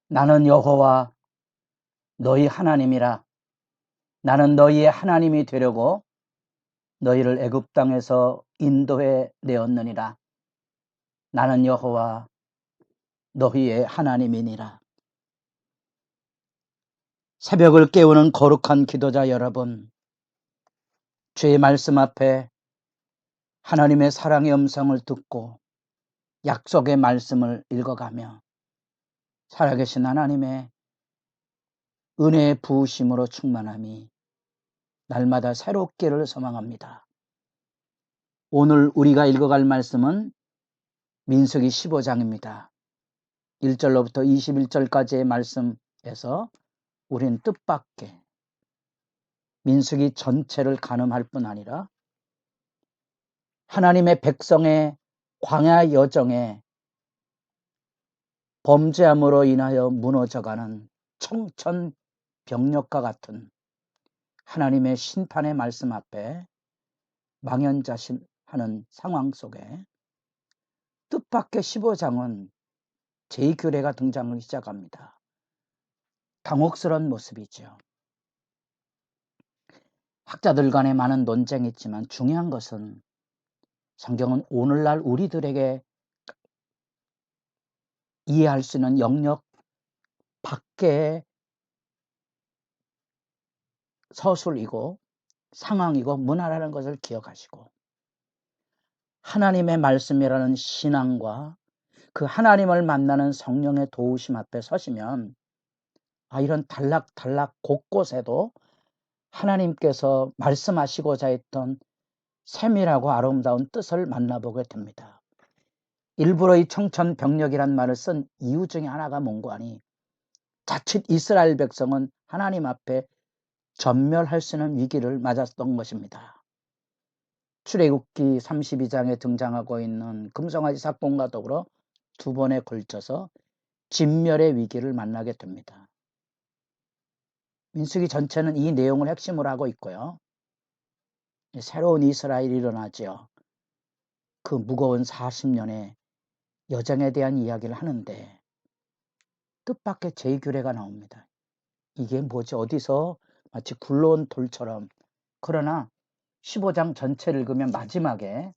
나는 여호와 너희 하나님이라. 나는 너희의 하나님이 되려고 너희를 애굽 땅에서 인도해 내었느니라. 나는 여호와 너희의 하나님이니라. 새벽을 깨우는 거룩한 기도자 여러분, 주의 말씀 앞에 하나님의 사랑의 음성을 듣고 약속의 말씀을 읽어가며 살아계신 하나님의 은혜의 부으심으로 충만함이 날마다 새롭기를 소망합니다. 오늘 우리가 읽어갈 말씀은 민수기 15장입니다. 1절로부터 21절까지의 말씀에서 우린 뜻밖의 민수기 전체를 가늠할 뿐 아니라 하나님의 백성의 광야 여정에 범죄함으로 인하여 무너져가는 청천벽력과 같은 하나님의 심판의 말씀 앞에 망연자실하는 상황 속에 뜻밖의 15장은 제2규례가 등장을 시작합니다. 당혹스러운 모습이죠. 학자들 간에 많은 논쟁이 있지만 중요한 것은 성경은 오늘날 우리들에게 이해할 수 있는 영역 밖의 서술이고 상황이고 문화라는 것을 기억하시고 하나님의 말씀이라는 신앙과 그 하나님을 만나는 성령의 도우심 앞에 서시면 이런 단락단락 곳곳에도 하나님께서 말씀하시고자 했던 세밀하고 아름다운 뜻을 만나보게 됩니다. 일부러 이 청천벽력이란 말을 쓴 이유 중에 하나가 뭔고 하니 자칫 이스라엘 백성은 하나님 앞에 전멸할 수 있는 위기를 맞았던 것입니다. 출애굽기 32장에 등장하고 있는 금송아지 사건과 더불어 두 번에 걸쳐서 진멸의 위기를 만나게 됩니다. 민수기 전체는 이 내용을 핵심으로 하고 있고요. 새로운 이스라엘이 일어나죠. 그 무거운 40년의 여정에 대한 이야기를 하는데 뜻밖의 제2규례가 나옵니다. 이게 뭐지? 어디서 마치 굴러온 돌처럼. 그러나 15장 전체를 읽으면 마지막에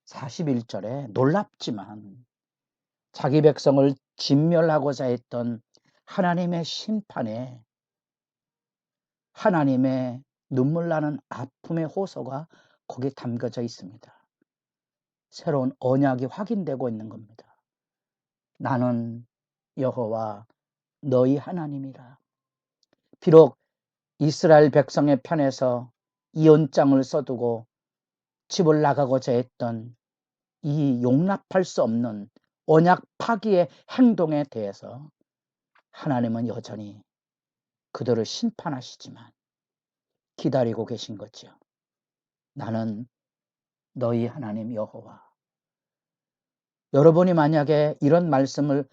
41절에 놀랍지만 자기 백성을 진멸하고자 했던 하나님의 심판에 하나님의 눈물 나는 아픔의 호소가 거기에 담겨져 있습니다. 새로운 언약이 확인되고 있는 겁니다. 나는 여호와 너희 하나님이라. 비록 이스라엘 백성의 편에서 이언장을 써두고 집을 나가고자 했던 이 용납할 수 없는 언약 파기의 행동에 대해서 하나님은 여전히 그들을 심판하시지만 기다리고 계신 거죠. 나는 너희 하나님 여호와. 여러분이 만약에 이런 말씀을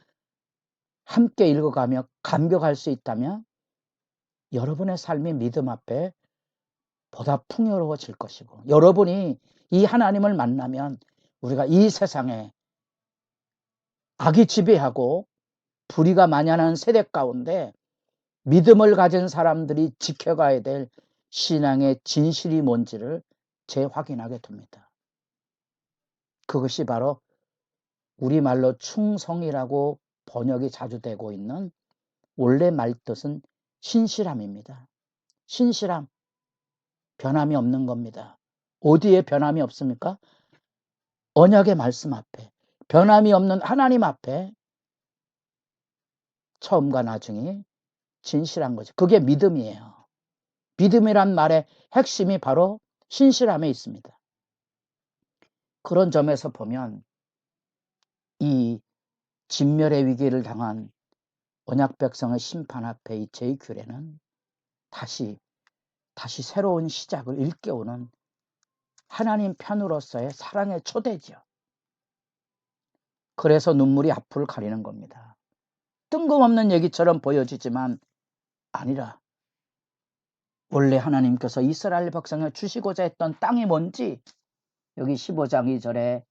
함께 읽어가며 감격할 수 있다면 여러분의 삶이 믿음 앞에 보다 풍요로워질 것이고 여러분이 이 하나님을 만나면 우리가 이 세상에 악이 지배하고 불의가 만연한 세대 가운데 믿음을 가진 사람들이 지켜가야 될 신앙의 진실이 뭔지를 재확인하게 됩니다. 그것이 바로 우리말로 충성이라고 번역이 자주 되고 있는 원래 말뜻은 신실함입니다. 신실함, 변함이 없는 겁니다. 어디에 변함이 없습니까? 언약의 말씀 앞에, 변함이 없는 하나님 앞에 처음과 나중이 진실한 거죠. 그게 믿음이에요. 믿음이란 말의 핵심이 바로 신실함에 있습니다. 그런 점에서 보면 이 진멸의 위기를 당한 언약 백성의 심판 앞에 이 제2규례는 다시 새로운 시작을 일깨우는 하나님 편으로서의 사랑의 초대죠. 그래서 눈물이 앞을 가리는 겁니다. 뜬금없는 얘기처럼 보여지지만 아니라 원래 하나님께서 이스라엘 백성에 주시고자 했던 땅이 뭔지 여기 15장 2절에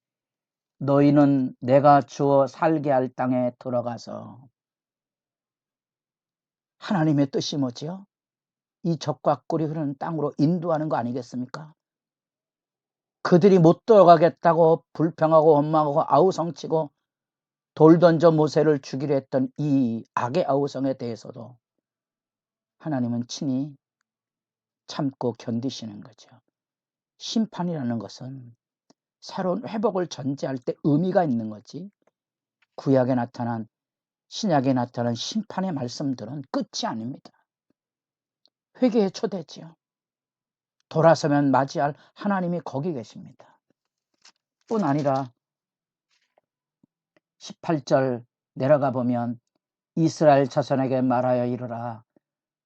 너희는 내가 주어 살게 할 땅에 들어가서 하나님의 뜻이 뭐지요? 이 젖과 꿀이 흐르는 땅으로 인도하는 거 아니겠습니까? 그들이 못 들어가겠다고 불평하고 원망하고 아우성치고 돌 던져 모세를 죽이려 했던 이 악의 아우성에 대해서도 하나님은 친히 참고 견디시는 거죠. 심판이라는 것은 새로운 회복을 전제할 때 의미가 있는 거지, 구약에 나타난, 신약에 나타난 심판의 말씀들은 끝이 아닙니다. 회개의 초대지요. 돌아서면 맞이할 하나님이 거기 계십니다. 뿐 아니라 18절 내려가 보면 이스라엘 자손에게 말하여 이르라,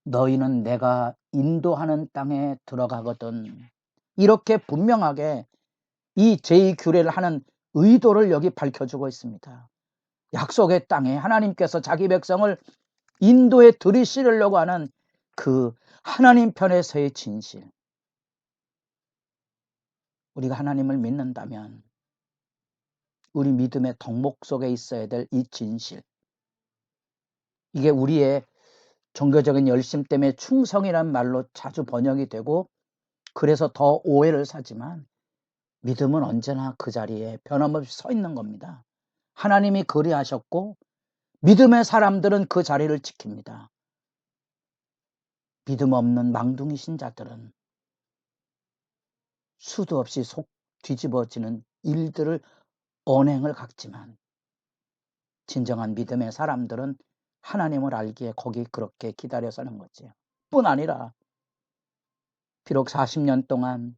너희는 내가 인도하는 땅에 들어가거든. 이렇게 분명하게 이 제2규례를 하는 의도를 여기 밝혀주고 있습니다. 약속의 땅에 하나님께서 자기 백성을 인도에 들이시려고 하는 그 하나님 편에서의 진실. 우리가 하나님을 믿는다면 우리 믿음의 덕목 속에 있어야 될 이 진실. 이게 우리의 종교적인 열심 때문에 충성이란 말로 자주 번역이 되고 그래서 더 오해를 사지만 믿음은 언제나 그 자리에 변함없이 서 있는 겁니다. 하나님이 그리하셨고 믿음의 사람들은 그 자리를 지킵니다. 믿음 없는 망둥이 신자들은 수도 없이 속 뒤집어지는 일들을 언행을 갖지만 진정한 믿음의 사람들은 하나님을 알기에 거기 그렇게 기다려 서는 거지요. 뿐 아니라 비록 40년 동안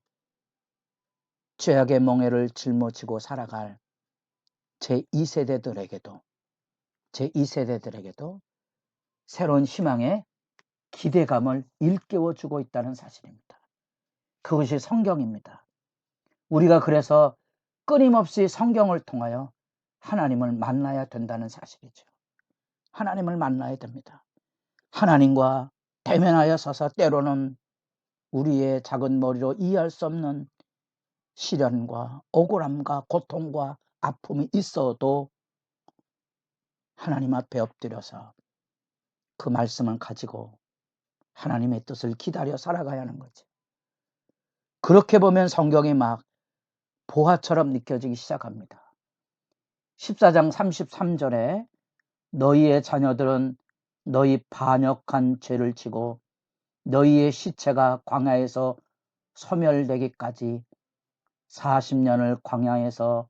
죄악의 멍에를 짊어지고 살아갈 제2세대들에게도 새로운 희망의 기대감을 일깨워주고 있다는 사실입니다. 그것이 성경입니다. 우리가 그래서 끊임없이 성경을 통하여 하나님을 만나야 된다는 사실이죠. 하나님을 만나야 됩니다. 하나님과 대면하여 서서 때로는 우리의 작은 머리로 이해할 수 없는 시련과 억울함과 고통과 아픔이 있어도 하나님 앞에 엎드려서 그 말씀을 가지고 하나님의 뜻을 기다려 살아가야 하는 거지. 그렇게 보면 성경이 막 보화처럼 느껴지기 시작합니다. 14장 33절에 너희의 자녀들은 너희 반역한 죄를 지고 너희의 시체가 광야에서 소멸되기까지 40년을 광야에서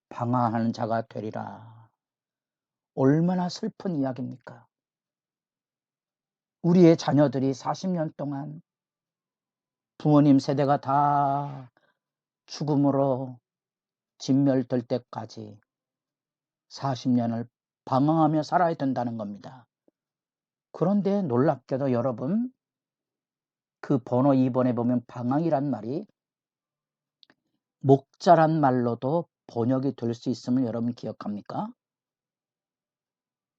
방황하는 자가 되리라. 얼마나 슬픈 이야기입니까? 우리의 자녀들이 40년 동안 부모님 세대가 다 죽음으로 진멸될 때까지 40년을 방황하며 살아야 된다는 겁니다. 그런데 놀랍게도 여러분, 그 번호 2번에 보면 방황이란 말이 목자란 말로도 번역이 될 수 있음을 여러분 기억합니까?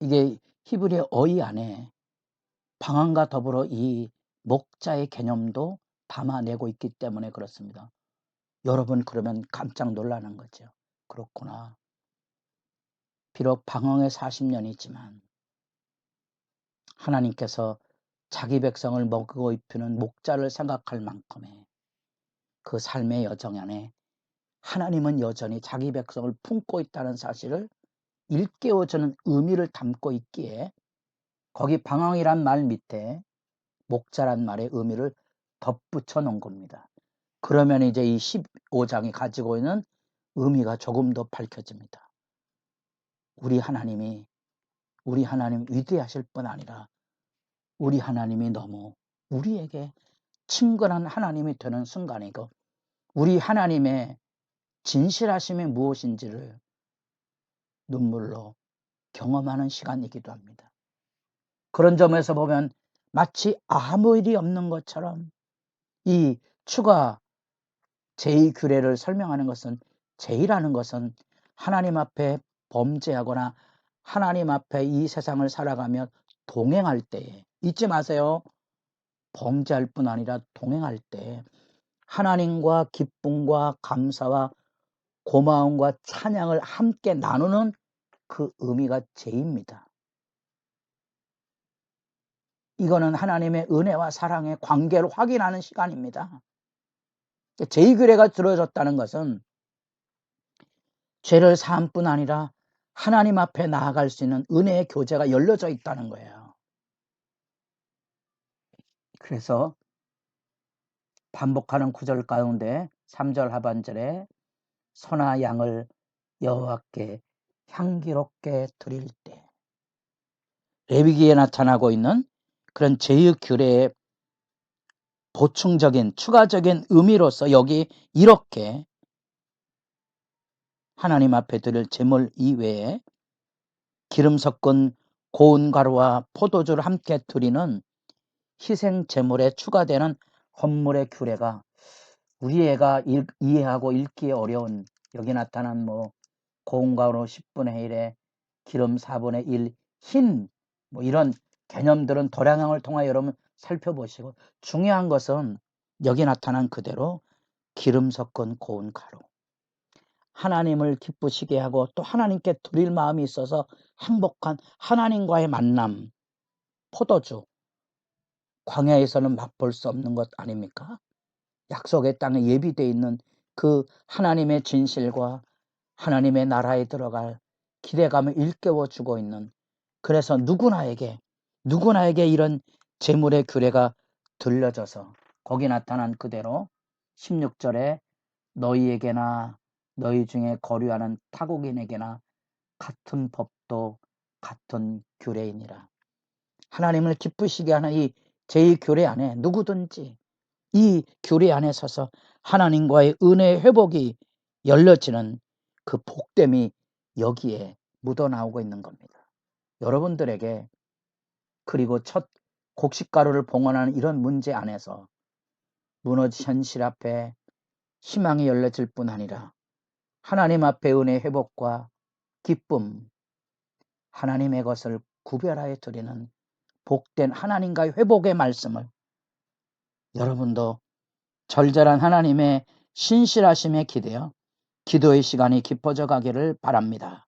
이게 히브리 어휘 안에 방황과 더불어 이 목자의 개념도 담아내고 있기 때문에 그렇습니다. 여러분 그러면 깜짝 놀라는 거죠. 그렇구나. 비록 방황의 40년이지만 하나님께서 자기 백성을 먹이고 입히는 목자를 생각할 만큼의 그 삶의 여정 안에 하나님은 여전히 자기 백성을 품고 있다는 사실을 일깨워주는 의미를 담고 있기에 거기 방황이란 말 밑에 목자란 말의 의미를 덧붙여 놓은 겁니다. 그러면 이제 이 15장이 가지고 있는 의미가 조금 더 밝혀집니다. 우리 하나님 위대하실 뿐 아니라 우리 하나님이 너무 우리에게 친근한 하나님이 되는 순간이고 우리 하나님의 진실하심이 무엇인지를 눈물로 경험하는 시간이기도 합니다. 그런 점에서 보면 마치 아무 일이 없는 것처럼 이 추가 제2규례를 설명하는 것은 제의라는 것은 하나님 앞에 범죄하거나 하나님 앞에 이 세상을 살아가며 동행할 때에 잊지 마세요. 범죄할 뿐 아니라 동행할 때 하나님과 기쁨과 감사와 고마움과 찬양을 함께 나누는 그 의미가 제의입니다. 이거는 하나님의 은혜와 사랑의 관계를 확인하는 시간입니다. 제2규례가 들어졌다는 것은 죄를 사함뿐 아니라 하나님 앞에 나아갈 수 있는 은혜의 교제가 열려져 있다는 거예요. 그래서 반복하는 구절 가운데 3절 하반절에 소나 양을 여호와께 향기롭게 드릴 때, 레위기에 나타나고 있는 그런 제2규례의 보충적인 추가적인 의미로서 여기 이렇게 하나님 앞에 드릴 제물 이외에 기름 섞은 고운 가루와 포도주를 함께 드리는 희생 제물에 추가되는 헌물의 규례가 우리 애가 이해하고 읽기 어려운, 여기 나타난 고운 가루 10분의 1에 기름 4분의 1, 흰 이런 개념들은 도량형을 통하여 여러분 살펴보시고, 중요한 것은 여기 나타난 그대로 기름 섞은 고운 가루, 하나님을 기쁘시게 하고 또 하나님께 드릴 마음이 있어서 행복한 하나님과의 만남, 포도주, 광야에서는 맛볼 수 없는 것 아닙니까? 약속의 땅에 예비되어 있는 그 하나님의 진실과 하나님의 나라에 들어갈 기대감을 일깨워주고 있는, 그래서 누구나에게 이런 제물의 규례가 들려져서 거기 나타난 그대로 16절에 너희에게나 너희 중에 거류하는 타국인에게나 같은 법도 같은 규례이니라. 하나님을 기쁘시게 하는 이 제2규례 안에 누구든지 이 규례 안에 서서 하나님과의 은혜의 회복이 열려지는 그 복됨이 여기에 묻어나오고 있는 겁니다. 여러분들에게, 그리고 첫 곡식가루를 봉헌하는 이런 문제 안에서 무너진 현실 앞에 희망이 열려질 뿐 아니라 하나님 앞에 은혜의 회복과 기쁨, 하나님의 것을 구별하여 드리는 복된 하나님과의 회복의 말씀을 여러분도 절절한 하나님의 신실하심에 기대어 기도의 시간이 깊어져 가기를 바랍니다.